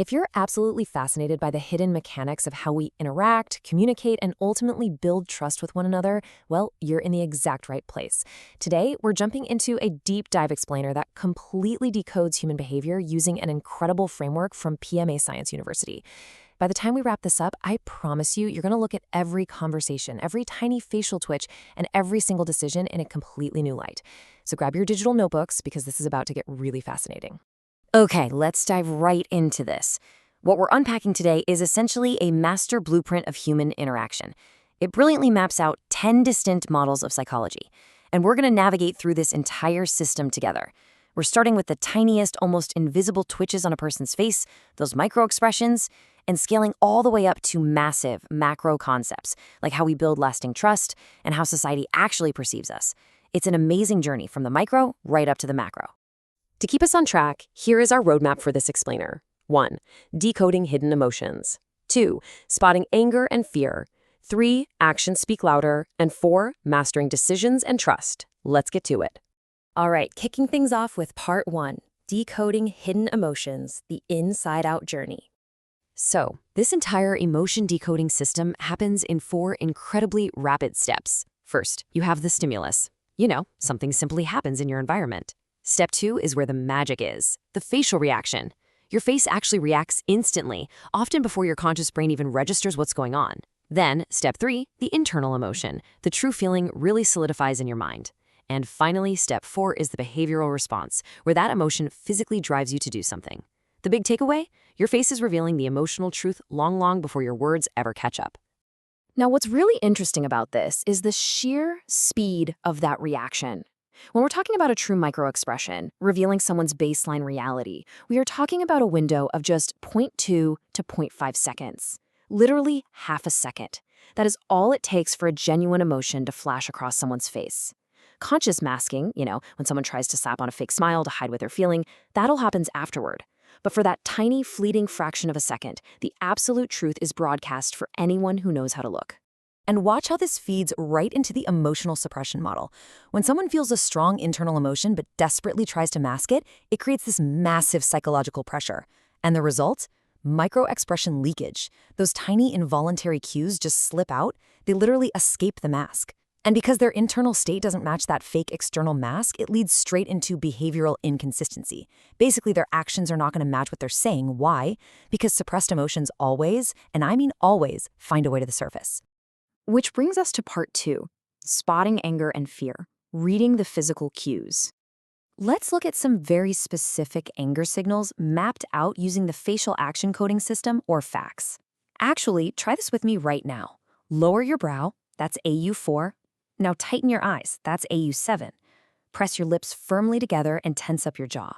If you're absolutely fascinated by the hidden mechanics of how we interact, communicate, and ultimately build trust with one another, well, you're in the exact right place. Today, we're jumping into a deep dive explainer that completely decodes human behavior using an incredible framework from PMA Science University. By the time we wrap this up, I promise you, you're going to look at every conversation, every tiny facial twitch, and every single decision in a completely new light. So grab your digital notebooks because this is about to get really fascinating. Okay, let's dive right into this. What we're unpacking today is essentially a master blueprint of human interaction. It brilliantly maps out 10 distinct models of psychology, and we're going to navigate through this entire system together. We're starting with the tiniest, almost invisible twitches on a person's face, those micro expressions, and scaling all the way up to massive macro concepts, like how we build lasting trust and how society actually perceives us. It's an amazing journey from the micro right up to the macro. To keep us on track, here is our roadmap for this explainer. 1. Decoding hidden emotions. 2. Spotting anger and fear. 3. Actions speak louder. And 4. Mastering decisions and trust. Let's get to it. All right, kicking things off with part 1, decoding hidden emotions, the inside-out journey. So, this entire emotion decoding system happens in 4 incredibly rapid steps. First, you have the stimulus. Something simply happens in your environment. Step 2 is where the magic is, the facial reaction. Your face actually reacts instantly, often before your conscious brain even registers what's going on. Then, step 3, the internal emotion. The true feeling really solidifies in your mind. And finally, step 4 is the behavioral response, where that emotion physically drives you to do something. The big takeaway? Your face is revealing the emotional truth long before your words ever catch up. Now, what's really interesting about this is the sheer speed of that reaction. When we're talking about a true microexpression, revealing someone's baseline reality, we are talking about a window of just 0.2 to 0.5 seconds. Literally half a second. That is all it takes for a genuine emotion to flash across someone's face. Conscious masking, when someone tries to slap on a fake smile to hide what they're feeling, that'll happen afterward. But for that tiny, fleeting fraction of a second, the absolute truth is broadcast for anyone who knows how to look. And watch how this feeds right into the emotional suppression model. When someone feels a strong internal emotion but desperately tries to mask it, it creates this massive psychological pressure. And the result? Micro-expression leakage. Those tiny involuntary cues just slip out. They literally escape the mask. And because their internal state doesn't match that fake external mask, it leads straight into behavioral inconsistency. Basically, their actions are not going to match what they're saying. Why? Because suppressed emotions always, and I mean always, find a way to the surface. Which brings us to part 2, spotting anger and fear, reading the physical cues. Let's look at some very specific anger signals mapped out using the facial action coding system, or FACS. Actually, try this with me right now. Lower your brow, that's AU4. Now tighten your eyes, that's AU7. Press your lips firmly together and tense up your jaw.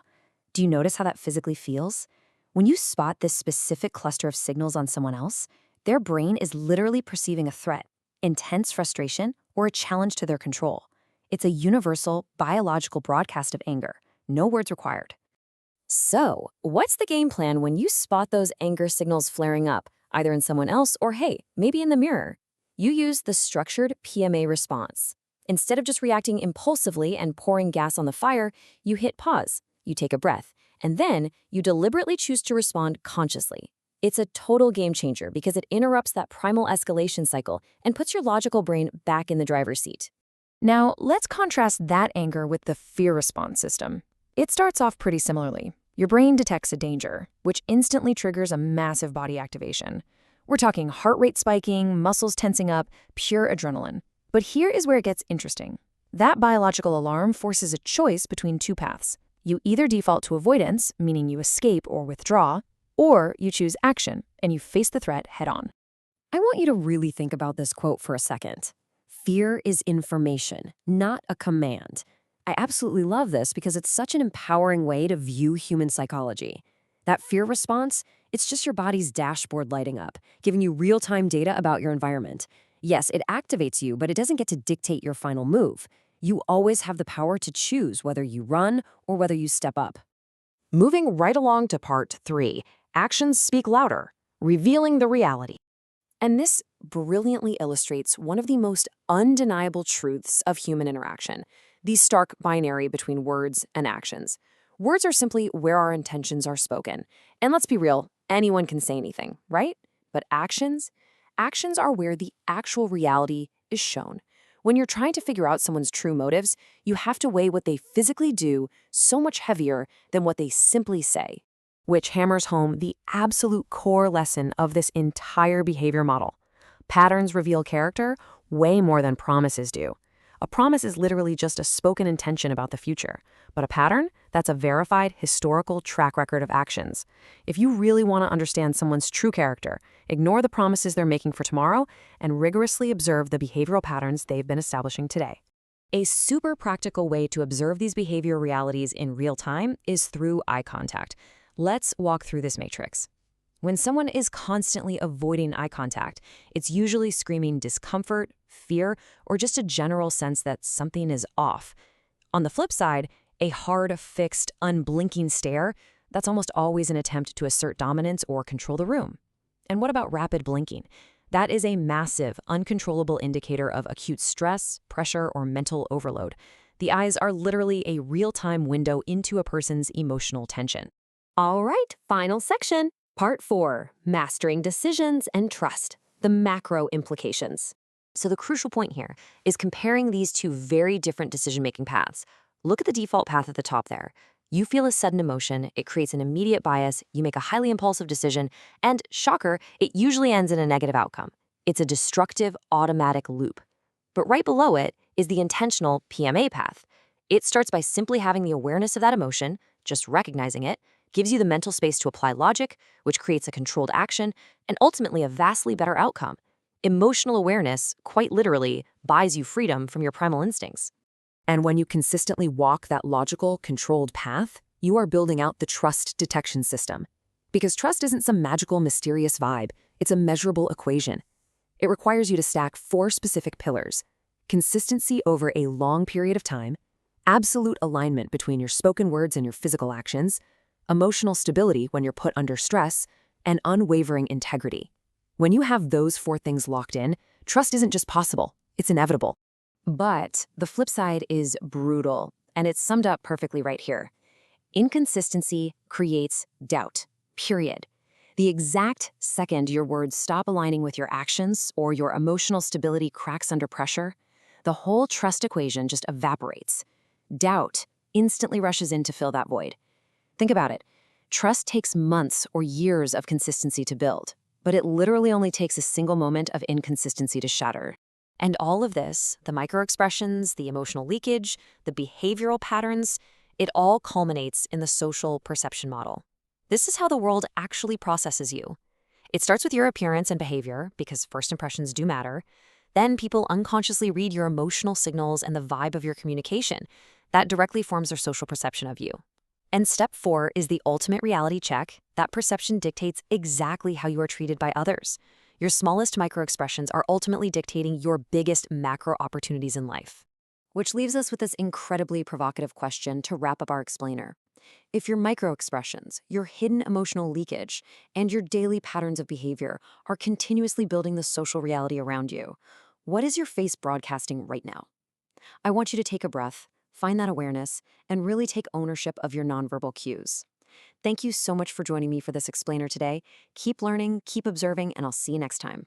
Do you notice how that physically feels? When you spot this specific cluster of signals on someone else, their brain is literally perceiving a threat, intense frustration, or a challenge to their control. It's a universal, biological broadcast of anger. No words required. So, what's the game plan when you spot those anger signals flaring up, either in someone else or, hey, maybe in the mirror? You use the structured PMA response. Instead of just reacting impulsively and pouring gas on the fire, you hit pause, you take a breath, and then you deliberately choose to respond consciously. It's a total game changer because it interrupts that primal escalation cycle and puts your logical brain back in the driver's seat. Now, let's contrast that anger with the fear response system. It starts off pretty similarly. Your brain detects a danger, which instantly triggers a massive body activation. We're talking heart rate spiking, muscles tensing up, pure adrenaline. But here is where it gets interesting. That biological alarm forces a choice between 2 paths. You either default to avoidance, meaning you escape or withdraw, or you choose action, and you face the threat head-on. I want you to really think about this quote for a second. Fear is information, not a command. I absolutely love this because it's such an empowering way to view human psychology. That fear response, it's just your body's dashboard lighting up, giving you real-time data about your environment. Yes, it activates you, but it doesn't get to dictate your final move. You always have the power to choose whether you run or whether you step up. Moving right along to part 3, actions speak louder, revealing the reality. And this brilliantly illustrates one of the most undeniable truths of human interaction, the stark binary between words and actions. Words are simply where our intentions are spoken. And let's be real, anyone can say anything, right? But actions? Actions are where the actual reality is shown. When you're trying to figure out someone's true motives, you have to weigh what they physically do so much heavier than what they simply say, which hammers home the absolute core lesson of this entire behavior model. Patterns reveal character way more than promises do. A promise is literally just a spoken intention about the future, but a pattern, that's a verified historical track record of actions. If you really want to understand someone's true character, ignore the promises they're making for tomorrow and rigorously observe the behavioral patterns they've been establishing today. A super practical way to observe these behavior realities in real time is through eye contact. Let's walk through this matrix. When someone is constantly avoiding eye contact, it's usually screaming discomfort, fear, or just a general sense that something is off. On the flip side, a hard, fixed, unblinking stare, that's almost always an attempt to assert dominance or control the room. And what about rapid blinking? That is a massive, uncontrollable indicator of acute stress, pressure, or mental overload. The eyes are literally a real-time window into a person's emotional tension. All right, final section. Part 4, Mastering Decisions and Trust, the macro implications. So the crucial point here is comparing these two very different decision-making paths. Look at the default path at the top there. You feel a sudden emotion, it creates an immediate bias, you make a highly impulsive decision, and, shocker, it usually ends in a negative outcome. It's a destructive, automatic loop. But right below it is the intentional PMA path. It starts by simply having the awareness of that emotion, just recognizing it, gives you the mental space to apply logic, which creates a controlled action, and ultimately a vastly better outcome. Emotional awareness, quite literally, buys you freedom from your primal instincts. And when you consistently walk that logical, controlled path, you are building out the trust detection system. Because trust isn't some magical, mysterious vibe, it's a measurable equation. It requires you to stack 4 specific pillars: consistency over a long period of time, absolute alignment between your spoken words and your physical actions, emotional stability when you're put under stress, and unwavering integrity. When you have those 4 things locked in, trust isn't just possible, it's inevitable. But the flip side is brutal, and it's summed up perfectly right here. Inconsistency creates doubt, period. The exact second your words stop aligning with your actions or your emotional stability cracks under pressure, the whole trust equation just evaporates. Doubt instantly rushes in to fill that void. Think about it. Trust takes months or years of consistency to build, but it literally only takes a single moment of inconsistency to shatter. And all of this, the microexpressions, the emotional leakage, the behavioral patterns, it all culminates in the social perception model. This is how the world actually processes you. It starts with your appearance and behavior, because first impressions do matter. Then people unconsciously read your emotional signals and the vibe of your communication. That directly forms their social perception of you. And step 4 is the ultimate reality check. That perception dictates exactly how you are treated by others. Your smallest microexpressions are ultimately dictating your biggest macro opportunities in life. Which leaves us with this incredibly provocative question to wrap up our explainer. If your microexpressions, your hidden emotional leakage, and your daily patterns of behavior are continuously building the social reality around you, what is your face broadcasting right now? I want you to take a breath, find that awareness, and really take ownership of your nonverbal cues. Thank you so much for joining me for this explainer today. Keep learning, keep observing, and I'll see you next time.